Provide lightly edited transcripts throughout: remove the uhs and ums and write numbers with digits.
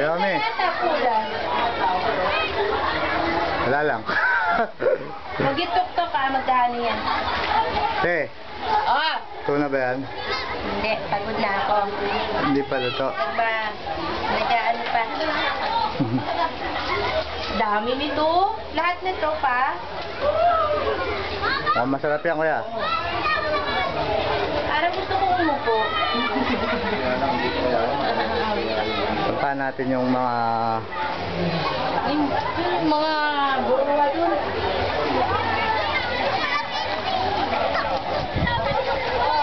Kami. Wala lang. Mag-itok-tok ka, magdahani yan. Te, Oh! ito na ba yan? Hindi, pagod na ako. Hindi pala to. Nag-ano pa. Dami nito. Lahat nito pa. Oh, masarap yan, kuya. Parang gusto ko umupo. Puntahan natin yung mga... Yung mga buruwa dun.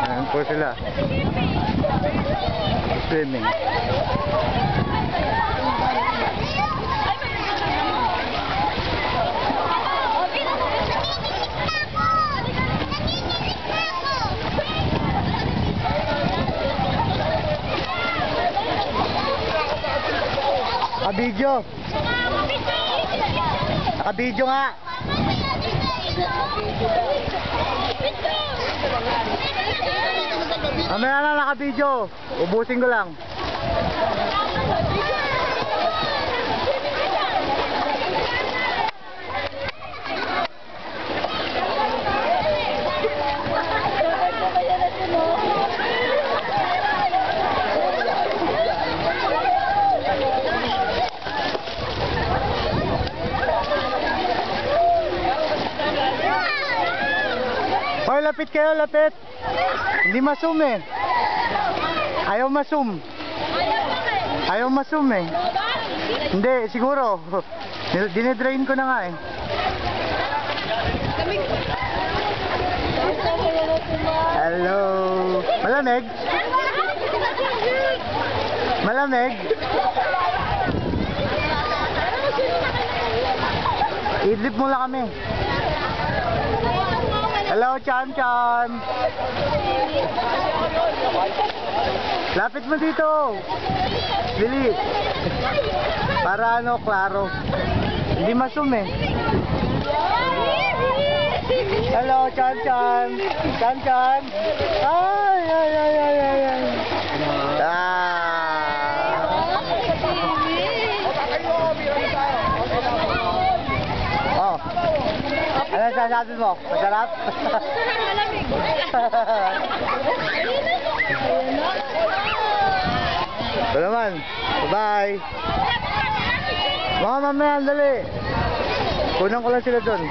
Ayan po sila. Swimming. Naka-video. Naka-video nga. Mamaya na naka-video. Ubusin ko lang. Hoy, lapit kayo, lapit. Hindi masum eh. Ayaw masum. Ayaw masum eh. Hindi, siguro. Dinedrain ko na nga eh. Hello. Malamig? Malamig? Idlip mo lang kami. Hello, Chan Chan. Lapit mo dito. Dili. Para ano, klaro. Hindi masum eh. Hello, Chan Chan. Chan Chan. Ay, ay, ay, ay, ay, ay. Oh. Ano sasabi mo? Masarap? Malamig. Ito naman. Bye-bye. Mga mamaya, dali. Kunan ko lang sila doon.